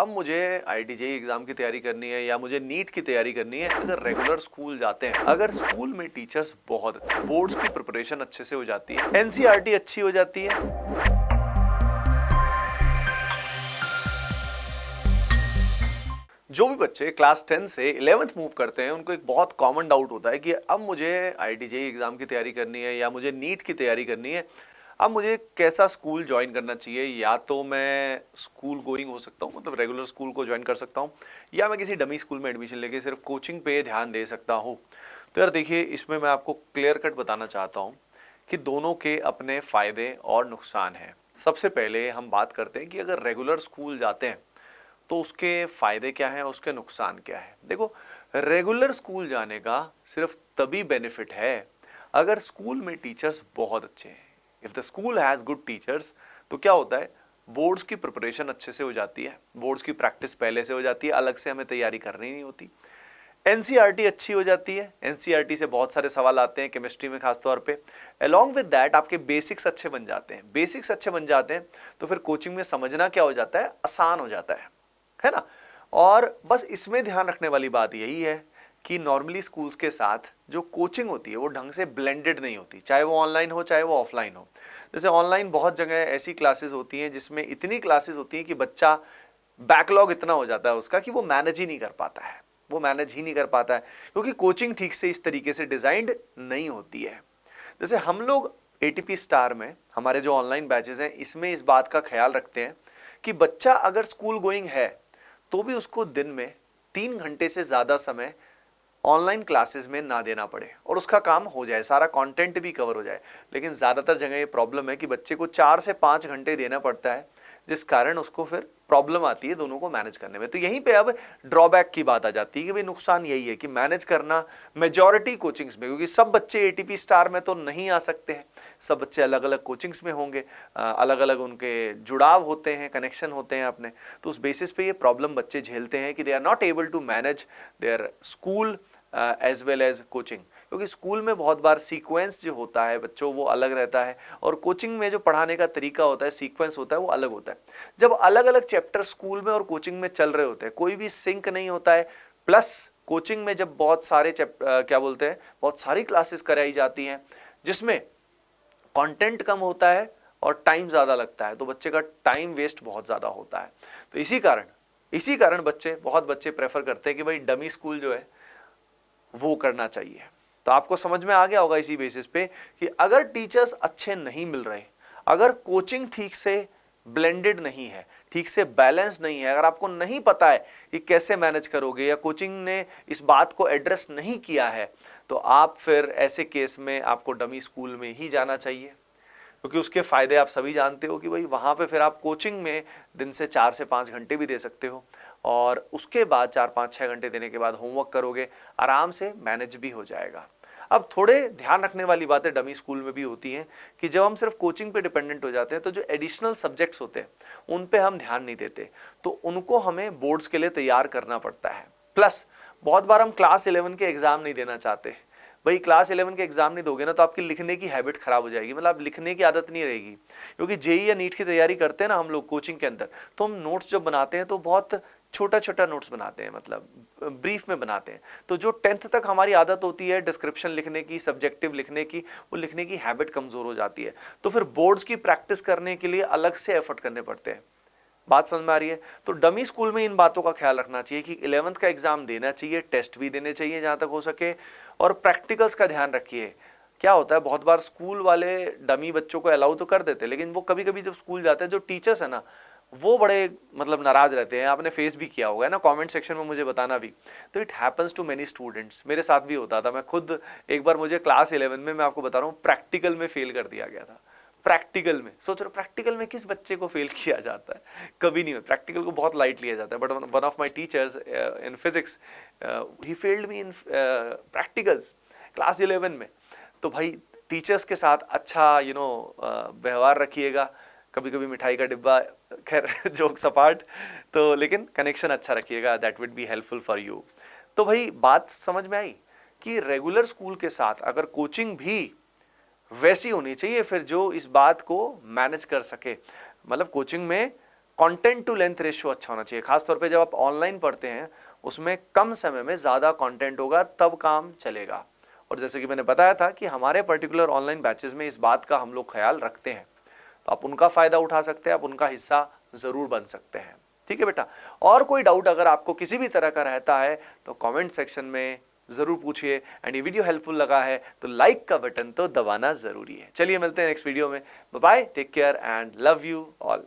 अब मुझे IIT-JEE exam की तैयारी करनी है या मुझे नीट की तैयारी करनी है। अगर रेगुलर स्कूल जाते हैं, अगर स्कूल में टीचर्स बहुत अच्छे, बोर्ड्स की प्रिपरेशन अच्छे से हो जाती है, NCERT अच्छी हो जाती है, जो भी बच्चे क्लास 10 से 11th मूव करते हैं उनको एक बहुत कॉमन डाउट होता है कि अब मुझे IIT-JEE एग्जाम की तैयारी करनी है या मुझे नीट की तैयारी करनी है, अब मुझे कैसा स्कूल ज्वाइन करना चाहिए। या तो मैं स्कूल गोइंग हो सकता हूँ, मतलब रेगुलर स्कूल को ज्वाइन कर सकता हूँ, या मैं किसी डमी स्कूल में एडमिशन लेके सिर्फ कोचिंग पे ध्यान दे सकता हूँ। तो यार देखिए, इसमें मैं आपको क्लियर कट बताना चाहता हूँ कि दोनों के अपने फ़ायदे और नुकसान हैं। सबसे पहले हम बात करते हैं कि अगर रेगुलर स्कूल जाते हैं तो उसके फ़ायदे क्या हैं, उसके नुकसान क्या है। देखो, रेगुलर स्कूल जाने का सिर्फ तभी बेनिफिट है अगर स्कूल में टीचर्स बहुत अच्छे हैं। If the school has good teachers, तो क्या होता है, बोर्ड्स की प्रिपरेशन अच्छे से हो जाती है, बोर्ड्स की प्रैक्टिस पहले से हो जाती है, अलग से हमें तैयारी करनी नहीं होती। NCERT अच्छी हो जाती है, NCERT से बहुत सारे सवाल आते हैं केमिस्ट्री में खासतौर पे। अलॉन्ग विद दैट आपके बेसिक्स अच्छे बन जाते हैं, बेसिक्स अच्छे बन जाते हैं तो फिर कोचिंग में समझना क्या हो जाता है, आसान हो जाता है ना। और बस इसमें ध्यान रखने वाली बात यही है कि नॉर्मली स्कूल्स के साथ जो कोचिंग होती है वो ढंग से ब्लेंडेड नहीं होती, चाहे वो ऑनलाइन हो चाहे वो ऑफलाइन हो। जैसे ऑनलाइन बहुत जगह ऐसी क्लासेस होती हैं जिसमें इतनी क्लासेस होती हैं कि बच्चा बैकलॉग इतना हो जाता है उसका कि वो मैनेज ही नहीं कर पाता है, वो मैनेज ही नहीं कर पाता है क्योंकि कोचिंग ठीक से इस तरीके से डिजाइंड नहीं होती है। जैसे हम लोग ATP स्टार में हमारे जो ऑनलाइन बैचेस हैं इसमें इस बात का ख्याल रखते हैं कि बच्चा अगर स्कूल गोइंग है तो भी उसको दिन में 3 घंटे से ज़्यादा समय ऑनलाइन क्लासेस में ना देना पड़े और उसका काम हो जाए, सारा कंटेंट भी कवर हो जाए। लेकिन ज़्यादातर जगह ये प्रॉब्लम है कि बच्चे को 4 से 5 घंटे देना पड़ता है, जिस कारण उसको फिर प्रॉब्लम आती है दोनों को मैनेज करने में। तो यहीं पे अब ड्रॉबैक की बात आ जाती है कि भाई नुकसान यही है कि मैनेज करना मेजॉरिटी कोचिंग्स में, क्योंकि सब बच्चे ATP स्टार में तो नहीं आ सकते हैं, सब बच्चे अलग अलग कोचिंग्स में होंगे, अलग अलग उनके जुड़ाव होते हैं, कनेक्शन होते हैं अपने। तो उस बेसिस पे ये प्रॉब्लम बच्चे झेलते हैं कि they are not able to manage their school as well as coaching, क्योंकि स्कूल में बहुत बार सीक्वेंस जो होता है बच्चों वो अलग रहता है और कोचिंग में जो पढ़ाने का तरीका होता है, सीक्वेंस होता है, वो अलग होता है। जब अलग अलग चैप्टर स्कूल में और कोचिंग में चल रहे होते हैं, कोई भी सिंक नहीं होता है, प्लस कोचिंग में जब बहुत सारे क्या बोलते हैं, बहुत सारी क्लासेस कराई जाती हैं जिसमें कंटेंट कम होता है और टाइम ज़्यादा लगता है, तो बच्चे का टाइम वेस्ट बहुत ज़्यादा होता है। तो इसी कारण बहुत बच्चे प्रेफर करते हैं कि भाई डमी स्कूल जो है वो करना चाहिए। तो आपको समझ में आ गया होगा इसी बेसिस पे कि अगर टीचर्स अच्छे नहीं मिल रहे, अगर कोचिंग ठीक से ब्लेंडेड नहीं है, ठीक से बैलेंस नहीं है, अगर आपको नहीं पता है कि कैसे मैनेज करोगे या कोचिंग ने इस बात को एड्रेस नहीं किया है, तो आप फिर ऐसे केस में आपको डमी स्कूल में ही जाना चाहिए, क्योंकि उसके फ़ायदे आप सभी जानते हो कि भाई वहाँ पे फिर आप कोचिंग में दिन से 4 से 5 घंटे भी दे सकते हो और उसके बाद 4-5-6 घंटे देने के बाद होमवर्क करोगे, आराम से मैनेज भी हो जाएगा। अब थोड़े ध्यान रखने वाली बातें डमी स्कूल में भी होती हैं कि जब हम सिर्फ कोचिंग पे डिपेंडेंट हो जाते हैं तो जो एडिशनल सब्जेक्ट्स होते हैं उन पे हम ध्यान नहीं देते, तो उनको हमें बोर्ड्स के लिए तैयार करना पड़ता है। प्लस बहुत बार हम क्लास 11 के एग्ज़ाम नहीं देना चाहते। भाई क्लास 11 के एग्जाम नहीं दोगे ना तो आपकी लिखने की हैबिट खराब हो जाएगी, मतलब आप लिखने की आदत नहीं रहेगी। क्योंकि JEE या नीट की तैयारी करते हैं ना हम लोग कोचिंग के अंदर, तो हम नोट्स जब बनाते हैं तो बहुत छोटा छोटा नोट्स बनाते हैं, मतलब ब्रीफ में बनाते हैं। तो जो 10th तक हमारी आदत होती है डिस्क्रिप्शन लिखने की, सब्जेक्टिव लिखने की, वो लिखने की हैबिट कमज़ोर हो जाती है। तो फिर बोर्ड्स की प्रैक्टिस करने के लिए अलग से एफर्ट करने पड़ते हैं। बात समझ में आ रही है? तो डमी स्कूल में इन बातों का ख्याल रखना चाहिए कि 11th का एग्जाम देना चाहिए, टेस्ट भी देने चाहिए जहाँ तक हो सके, और प्रैक्टिकल्स का ध्यान रखिए। क्या होता है, बहुत बार स्कूल वाले डमी बच्चों को अलाउ तो कर देते हैं, लेकिन वो कभी कभी जब स्कूल जाते हैं जो टीचर्स है ना वो बड़े मतलब नाराज रहते हैं। आपने फेस भी किया होगा ना, कमेंट सेक्शन में मुझे बताना भी। तो it happens to many students, मेरे साथ भी होता था। मैं खुद एक बार मुझे क्लास 11 में, मैं आपको बता रहा हूँ, प्रैक्टिकल में फेल कर दिया गया था। प्रैक्टिकल में सोच रहे हो, प्रैक्टिकल में किस बच्चे को फेल किया जाता है? कभी नहीं, प्रैक्टिकल को बहुत लाइट लिया जाता है। But one of my teachers in physics, he failed me in practicals class 11 में। तो भाई टीचर्स के साथ अच्छा व्यवहार रखिएगा। कभी कभी मिठाई का डिब्बा, खैर जोक सपाट, तो लेकिन कनेक्शन अच्छा रखिएगा, that would be helpful for you. तो भाई बात समझ में आई कि रेगुलर स्कूल के साथ अगर कोचिंग भी वैसी होनी चाहिए फिर जो इस बात को मैनेज कर सके। मतलब कोचिंग में कंटेंट टू लेंथ रेशियो अच्छा होना चाहिए, खासतौर पे जब आप ऑनलाइन पढ़ते हैं उसमें कम समय में ज़्यादा कंटेंट होगा तब काम चलेगा। और जैसे कि मैंने बताया था कि हमारे पर्टिकुलर ऑनलाइन बैचेस में इस बात का हम लोग ख्याल रखते हैं, तो आप उनका फ़ायदा उठा सकते हैं, आप उनका हिस्सा ज़रूर बन सकते हैं। ठीक है बेटा, और कोई डाउट अगर आपको किसी भी तरह का रहता है तो कमेंट सेक्शन में ज़रूर पूछिए। एंड ये वीडियो हेल्पफुल लगा है तो लाइक का बटन तो दबाना ज़रूरी है। चलिए मिलते हैं नेक्स्ट वीडियो में। Bye bye, take care and love you all.